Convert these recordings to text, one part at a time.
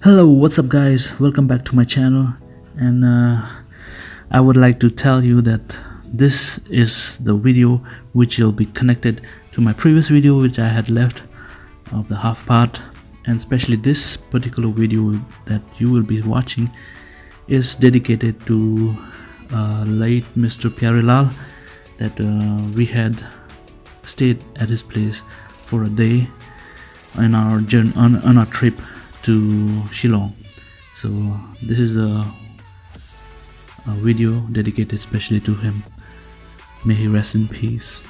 Hello, what's up guys? Welcome back to my channel, and I would like to tell you that this is the video which will be connected to my previous video which I had left of the half part, and especially this particular video that you will be watching is dedicated to late Mr. Pyrelal that we had stayed at his place for a day on our journey, on our trip to Shillong. So this is a video dedicated especially to him. May he rest in peace.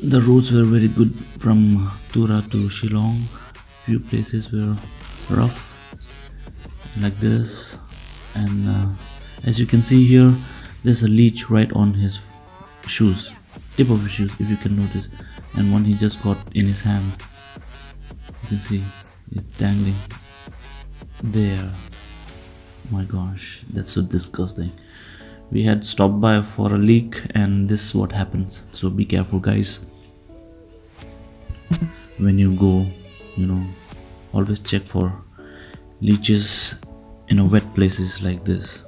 The roads were very good from Tura to Shillong. Few places were rough like this, and as you can see here, there's a leech right on his shoes, tip of his shoes, if you can notice, and one he just got in his hand. You can see it's dangling there. My gosh, that's so disgusting. We had stopped by for a leak, and this is what happens. So be careful guys when you go, always check for leeches in wet places like this.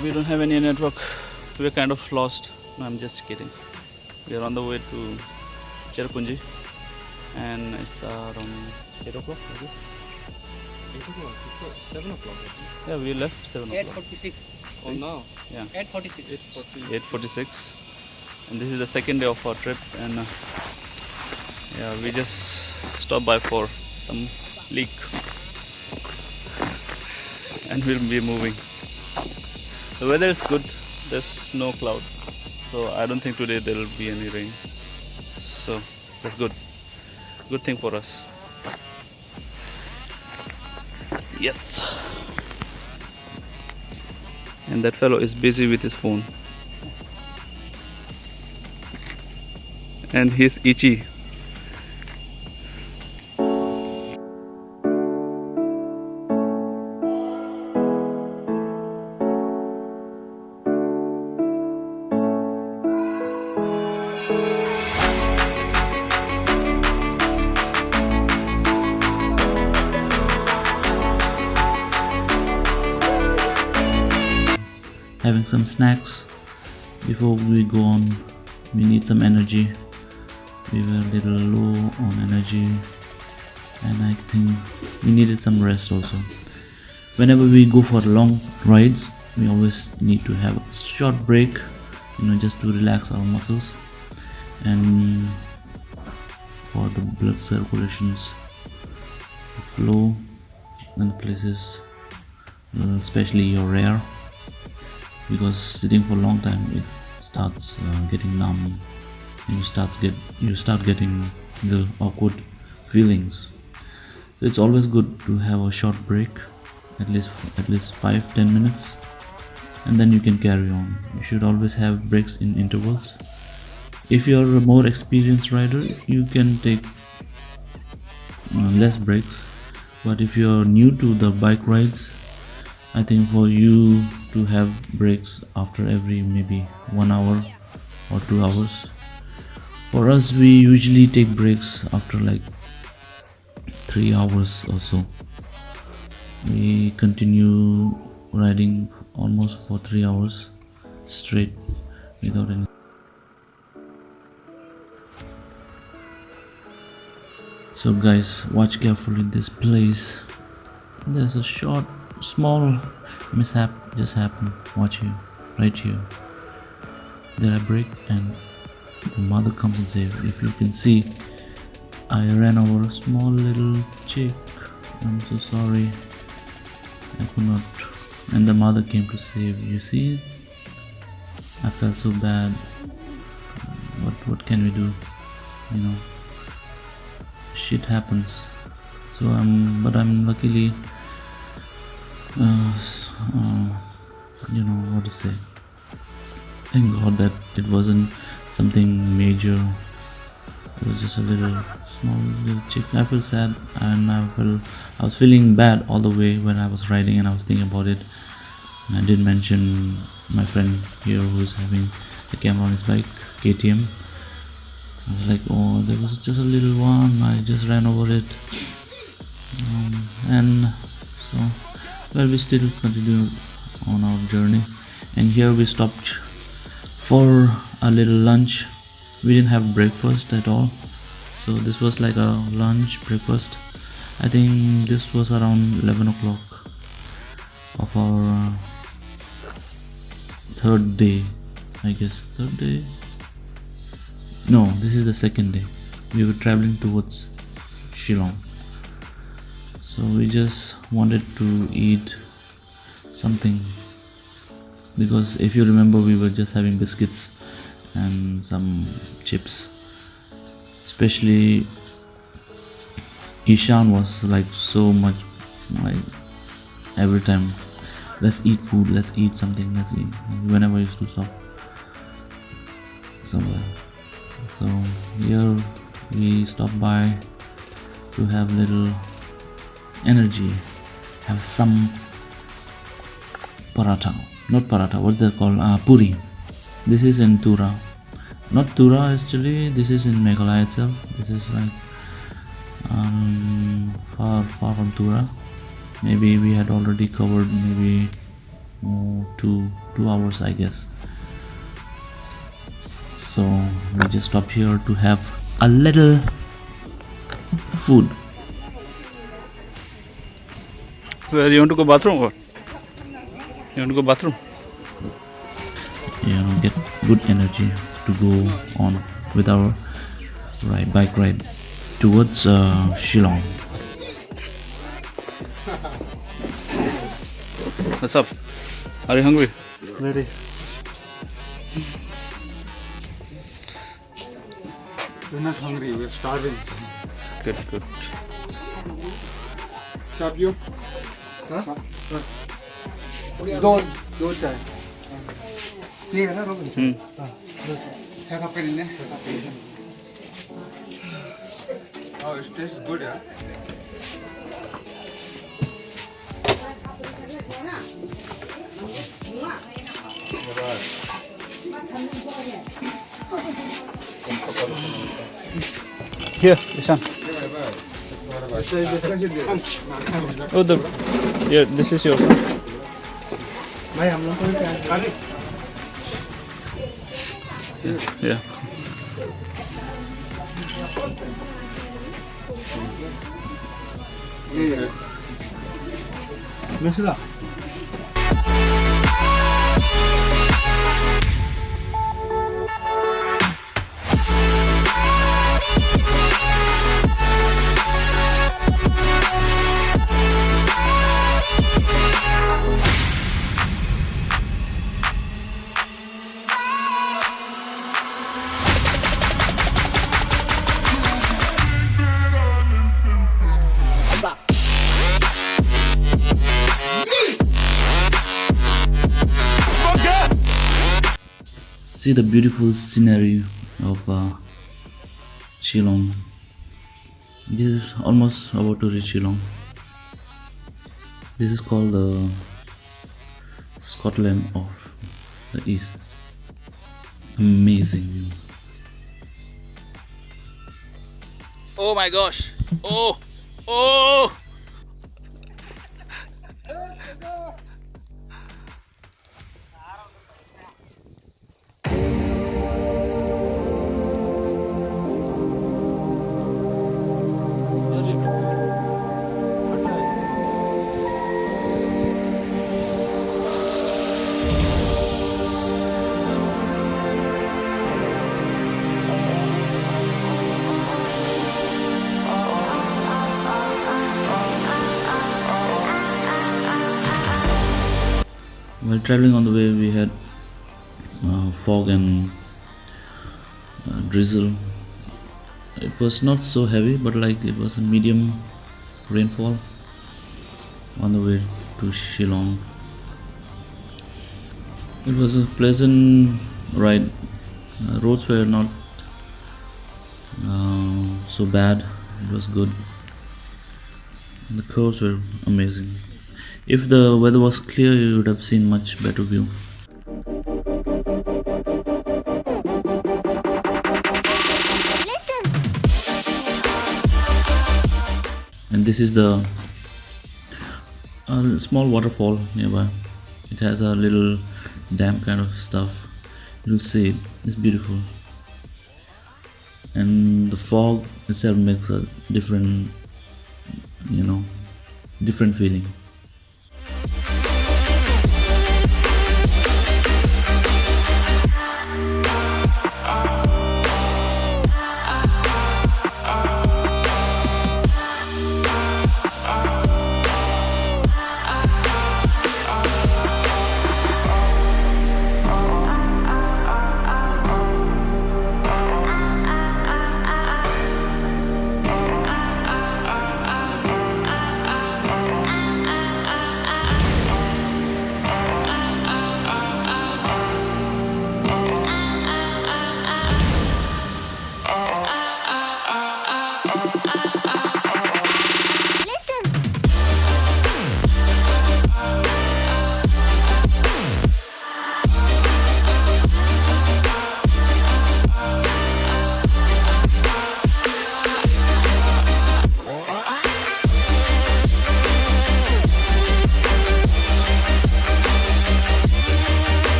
We don't have any network. We're kind of lost. No, I'm just kidding. We are on the way to Cherrapunjee, and it's around 8 o'clock. 8 o'clock? 7 o'clock. Yeah, we left 7 o'clock. 8:46. Oh, now? Yeah. 8:46. 8:46. And this is the second day of our trip, and yeah, we just stopped by for some leak, and we'll be moving. The weather is good, there's no cloud, so I don't think today there will be any rain, so that's good thing for us. Yes. And that fellow is busy with his phone, and he's itchy. Having some snacks before we go on. We need some energy. We were a little low on energy, and I think we needed some rest also. Whenever we go for long rides, we always need to have a short break, just to relax our muscles and for the blood circulations to flow in places, especially your rear, because sitting for a long time it starts getting numb, and you start getting the awkward feelings. So it's always good to have a short break, at least 5-10 minutes, and then you can carry on. You should always have breaks in intervals. If you're a more experienced rider, you can take less breaks, but if you're new to the bike rides, I think for you to have breaks after every maybe 1 hour or 2 hours. For us, we usually take breaks after like 3 hours or so. We continue riding almost for 3 hours straight without any. So guys, watch carefully this place. There's a short small mishap just happened. Watch here, right here. There I break and the mother comes and saves. If you can see, I ran over a small little chick. I'm so sorry. I could not. And the mother came to save. You see, I felt so bad. What can we do? You know, shit happens. So I'm luckily, you know what to say. Thank God that it wasn't something major. It was just a small little chick. I felt sad and I was feeling bad all the way when I was riding and I was thinking about it. And I did mention my friend here who's having the camera on his bike, KTM. I was like, oh, there was just a little one. I just ran over it. And so, well, we still continued on our journey. And here we stopped for a little lunch. We didn't have breakfast at all, so this was like a lunch breakfast. I think this was around 11 o'clock of our third day, I guess. Third day? No, this is the second day. We were traveling towards Shillong, so we just wanted to eat something, because if you remember, we were just having biscuits and some chips. Especially Ishan was like so much, like every time, let's eat food, let's eat something, let's eat, whenever I used to stop somewhere. So here we stopped by to have little energy, have some paratha, not paratha, what they call puri. This is in Tura, not Tura actually, this is in Meghalaya itself. This is like far from Tura. Maybe we had already covered maybe 2 hours, I guess. So we just stopped here to have a little food. Where you want to go bathroom or? You want to go bathroom? You know, get good energy to go on with our bike ride towards Shillong. What's up? Are you hungry? Very. We're not hungry, we're starving. Good. Chop you? Huh? दो चाय ठीक है ना robin चाय cup करेंगे oh it tastes good yeah Here, Ishan. Oh, yeah, this is yours. भाई हम लोग को क्या Yeah. Mishra See the beautiful scenery of Shillong. This is almost about to reach Shillong. This is called the Scotland of the East. Amazing view. Oh my gosh. Oh. While traveling on the way, we had fog and drizzle. It was not so heavy, but like it was a medium rainfall on the way to Shillong. It was a pleasant ride. Roads were not so bad. It was good. The curves were amazing. If the weather was clear, you would have seen much better view. And this is the small waterfall nearby. It has a little dam kind of stuff. You'll see it. It's beautiful. And the fog itself makes a different, different feeling.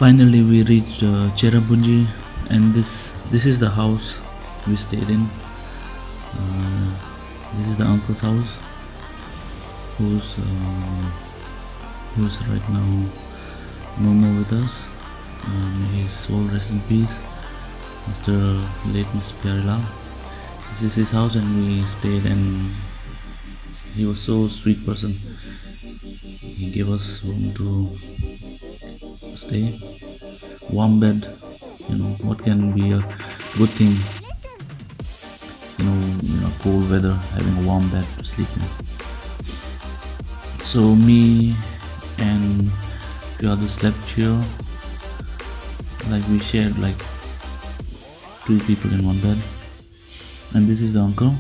Finally, we reached Cherrapunjee, and this is the house we stayed in. This is the uncle's house, who's right now no more with us. May his soul rest in peace, late Mr. Pyrelal. This is his house, and we stayed, and he was so sweet person. He gave us room to stay, warm bed. What can be a good thing, cold weather, having a warm bed to sleep in. So me and few others slept here, like we shared like 2 people in one bed. And this is the uncle,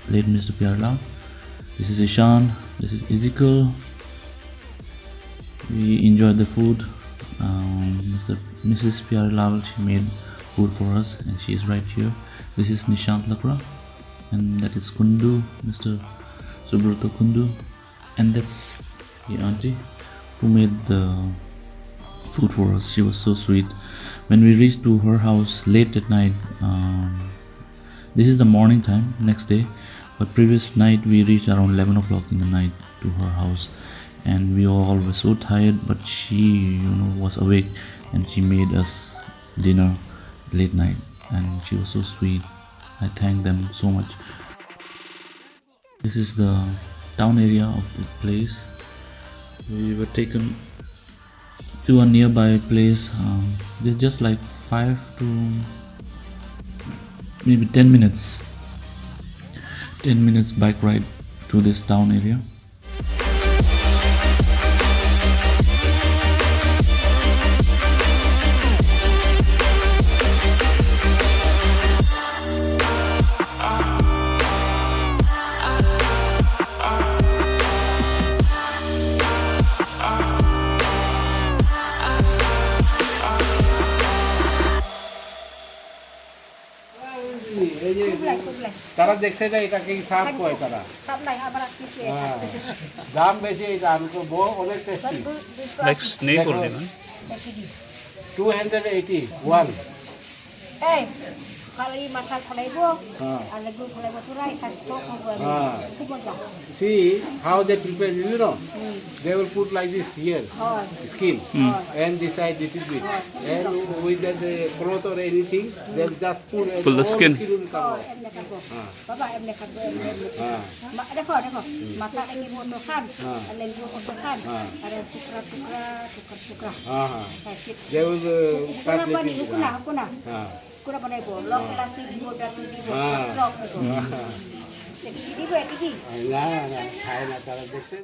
late Mr. Pyrelal. This is Ishan, this is Ezekiel. We enjoyed the food. Mrs. Pyrelal, she made food for us, and she is right here. This is Nishant Lakra, and that is Kundu, Mr. Subrata Kundu, and that's the auntie who made the food for us. She was so sweet. When we reached to her house late at night, this is the morning time, next day, but previous night we reached around 11 o'clock in the night to her house, and we all were so tired, but she was awake, and she made us dinner late night, and she was so sweet. I thank them so much. This is the town area of the place. We were taken to a nearby place. There's just like 5 to maybe 10 minutes bike ride to this town area. তারা দেখছে যে এটাকে সাপ কয় তারা দাম বেশি এটা আমি তো অনেক tasty like snake only, man. 281 এই খালি মাথা ফলাইব আর লাগু ফলাইব তুরাই খাস্তো খুব মজা see how they prepare, they will put like this here skin and this side little bit and with the cloth or anything they'll just pull the skin. বাবা এমনে কাটবো দেখো মাথা এই মতো খান আর লেবু মতো খান আর টুকরা টুকরা they will cut little bit kuna panay po lok la si di mo lok ko di ko ekiki na khai na tara dekhe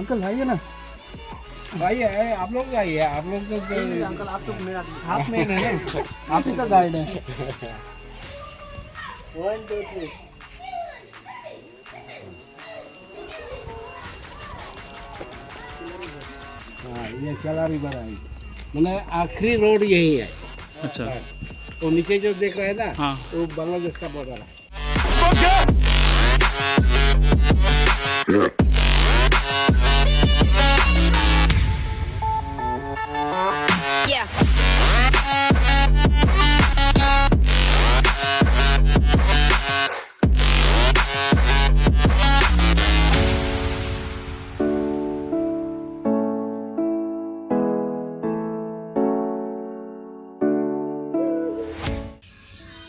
uncle आइए ना आइए आप लोग आइए आप लोग तो अंकल आप तो मेरा हाथ में है ना आप ही तो गाइड है 1 2 3 हाँ ये चलारी बराई मैंने आखिरी रोड यही है अच्छा वो नीचे जो देख रहे हैं ना हाँ वो बांग्लादेश का बॉर्डर है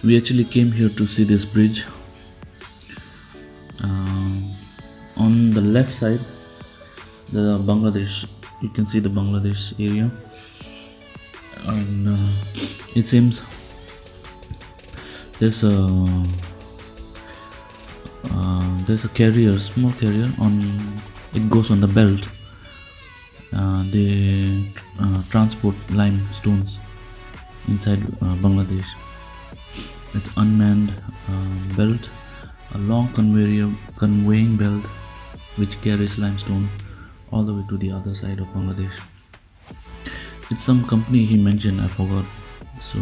We actually came here to see this bridge. On the left side the Bangladesh. You can see the Bangladesh area, and it seems there's a carrier, small carrier on. It goes on the belt. They transport limestones inside Bangladesh. It's unmanned belt, a long conveying belt which carries limestone all the way to the other side of Bangladesh. It's some company he mentioned, I forgot. So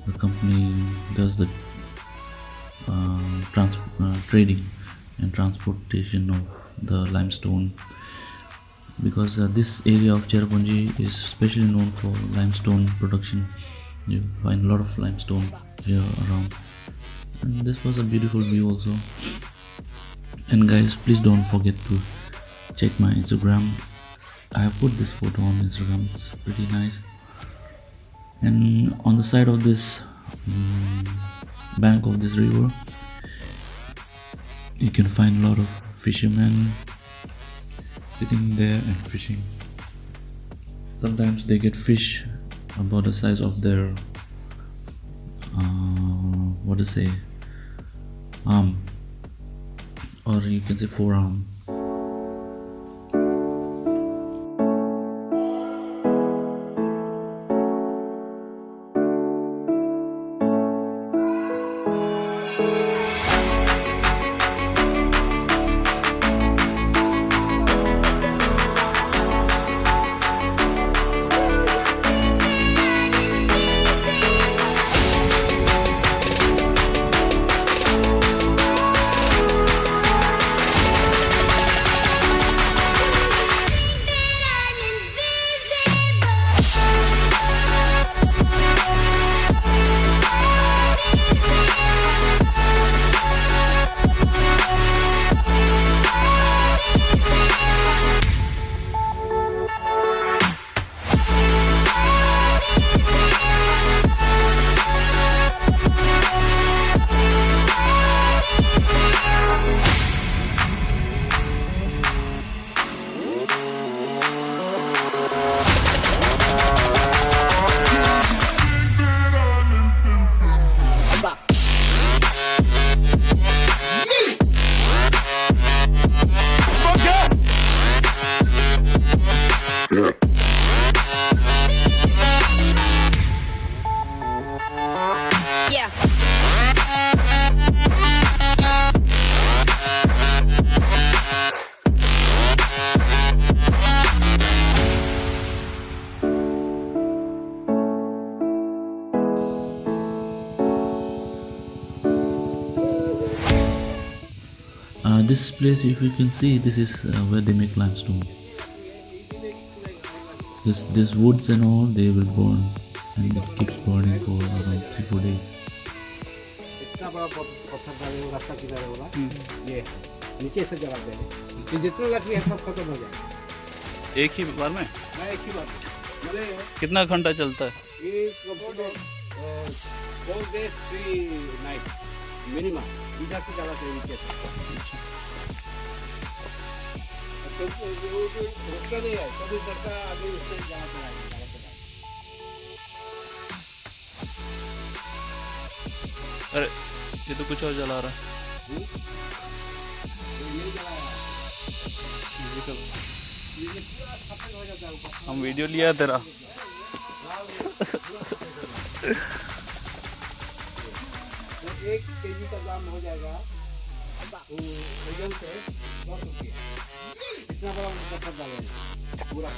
the company does the trading and transportation of the limestone, because this area of Cherrapunjee is especially known for limestone production. You find a lot of limestone here around, and this was a beautiful view also. And guys, please don't forget to check my Instagram. I have put this photo on Instagram. It's pretty nice. And on the side of this bank of this river, you can find a lot of fishermen sitting there and fishing. Sometimes they get fish about the size of their arm, or you can say forearm. This place, if you can see, this is where they make limestone. This woods and all, they will burn, and it keeps burning for around 3-4 days. इतना बड़ा पत्थर डाले वो रास्ता किनारे वाला, ये नीचे से जला देंगे, तो जितना लकड़ी है सब खत्म हो जाएगा। एक ही बार में? हाँ, एक ही बार में। कितना घंटा चलता है? ये 4 days 3 nights मिनिमम, इधर से जला देंगे नीचे से। तो वो रुकता नहीं है, कभी बढ़ता आगे उससे जला चलाएगा। अरे ये तो कुछ और जला रहा है। हम वीडियो लिया तेरा। एक केजी का दाम हो जाएगा वजन से 10 रुपये। इतना बड़ा पत्थर डालेंगे पूरा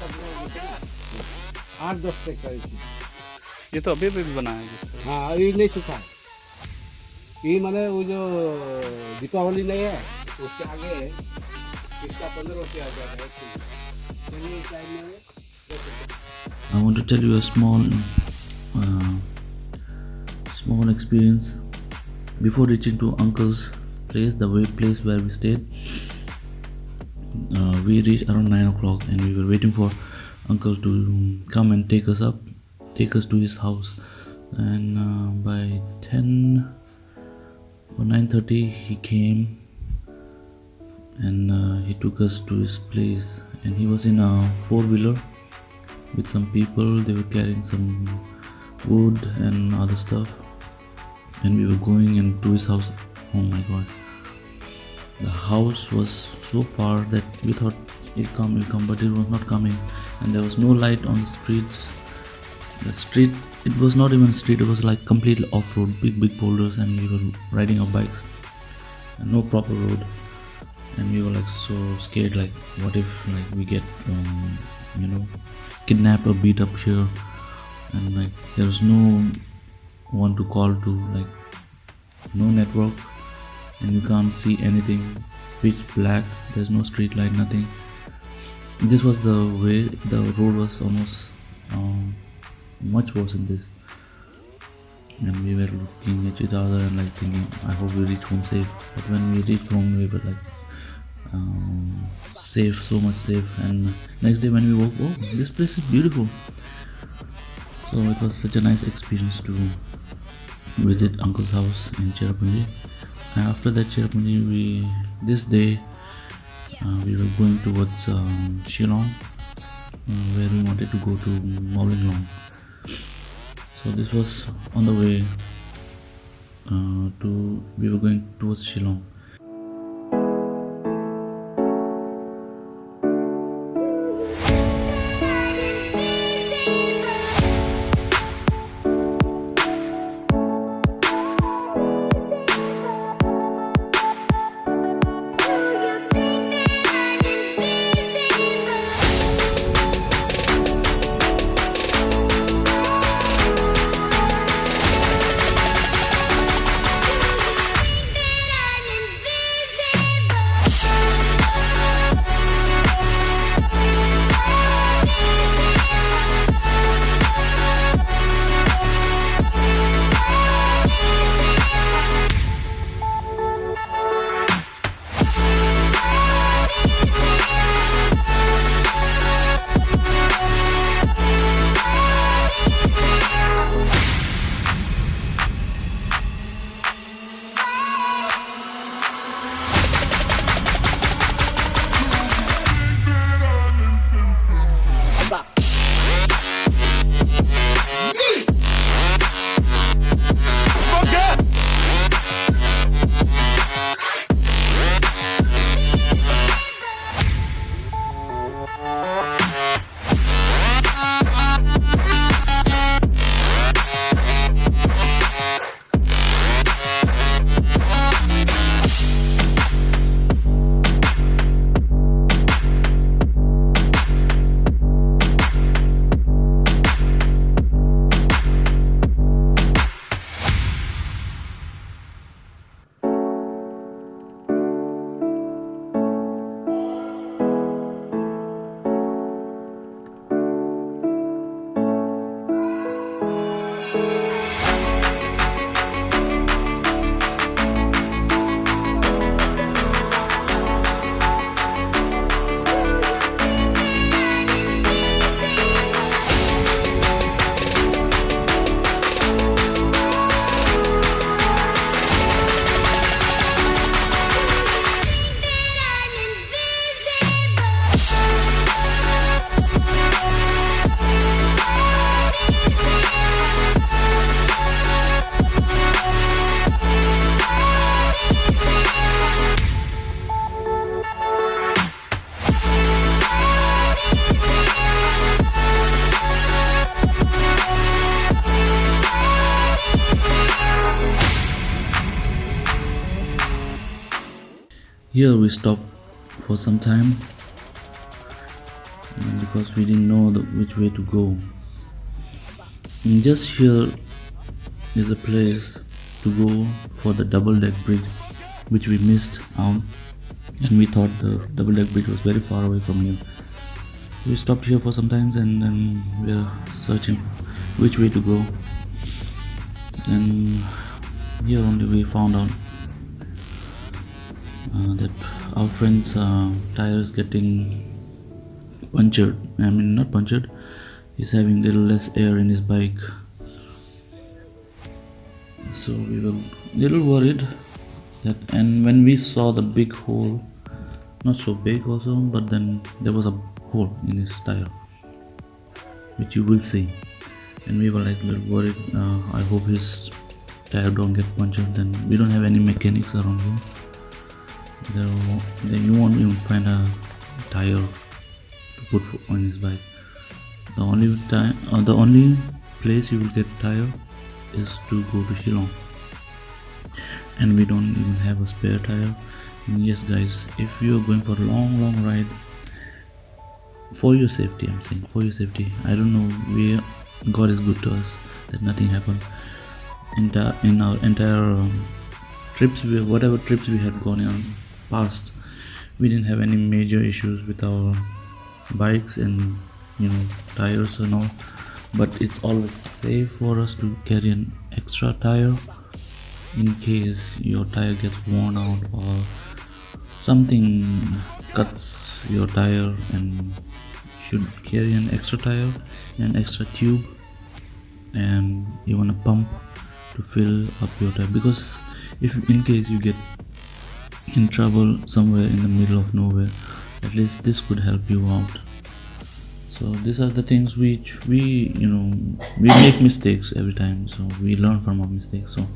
8-10 ट्रक का। ये तो अभी भी बनाया है। हाँ, अभी नहीं सूखा। ये माने वो जो दीपावली नहीं है उसके आगे इसका 15 रुपये आ जाएगा। I want to tell you a small experience. Before reaching to uncle's place, the place where we stayed, we reached around 9 o'clock, and we were waiting for uncle to come and take us to his house. And by 10 or 9:30 he came, and he took us to his place, and he was in a four-wheeler with some people. They were carrying some wood and other stuff, and we were going into his house. Oh my god, the house was so far that we thought it'll come, but it was not coming, and there was no light on the streets. The street, it was not even street, it was like completely off-road, big boulders, and we were riding our bikes and no proper road, and we were like so scared, like what if like we get kidnapped or beat up here, and like there was no one to call to, like no network, and you can't see anything, pitch black, there's no street light, nothing. This was the way, the road was almost much worse than this, and we were looking at each other and like thinking, I hope we reach home safe. But when we reached home, we were like safe, so much safe. And next day when we woke, oh, this place is beautiful. So it was such a nice experience to visit uncle's house in Cherrapunjee. And after that Cherrapunjee, this day we were going towards Shillong, where we wanted to go to Mowling Long. So this was on the way we were going towards Shillong. Here we stopped for some time because we didn't know which way to go. And just here is a place to go for the double-deck bridge, which we missed out, and we thought the double-deck bridge was very far away from here. We stopped here for some time, and then we are searching which way to go, and here only we found out that our friend's tire is getting punctured. I mean, not punctured, he's having little less air in his bike. So we were little worried that, and when we saw the big hole not so big also, but then there was a hole in his tire, which you will see. And we were like a little worried, I hope his tire don't get punctured. Then we don't have any mechanics around here. Then you won't even find a tire to put on his bike. The only place you will get tire is to go to Shillong, and we don't even have a spare tire. And yes guys, if you are going for a long ride, for your safety, I'm saying for your safety, I don't know, God is good to us that nothing happened in our entire trips. Whatever trips we had gone on past, we didn't have any major issues with our bikes and tires and all. But it's always safe for us to carry an extra tire in case your tire gets worn out or something cuts your tire, and you should carry an extra tire, an extra tube, and even a pump to fill up your tire. Because if in case you get in trouble somewhere in the middle of nowhere, at least this could help you out. So these are the things which we make mistakes every time, so we learn from our mistakes. So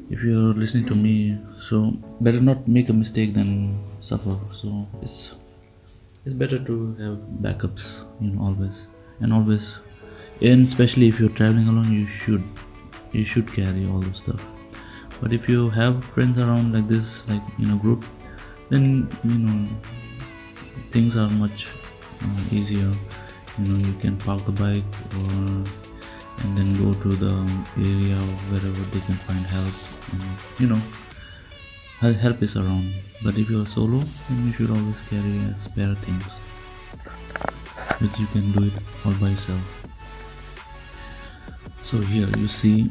if you're listening to me, so better not make a mistake than suffer. So it's better to have backups, always, and especially if you're traveling alone, you should carry all those stuff. But if you have friends around like this, like group, then things are much easier. You can park the bike and then go to the area wherever they can find help, and help is around. But if you're solo, then you should always carry spare things, which you can do it all by yourself. So here you see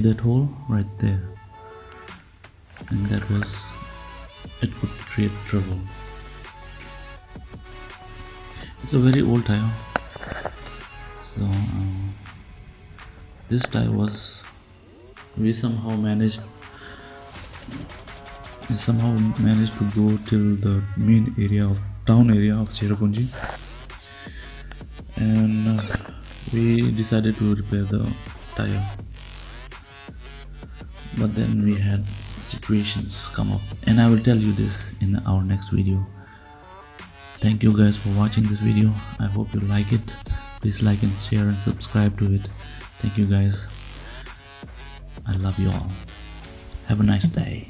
that hole right there, and it could create trouble. It's a very old tire. So this tire we somehow managed to go till the main town area of Cherrapunjee, and we decided to repair the tire. But then we had situations come up, and I will tell you this in our next video. Thank you guys for watching this video. I hope you like it. Please like and share and subscribe to it. Thank you guys. I love you all. Have a nice day.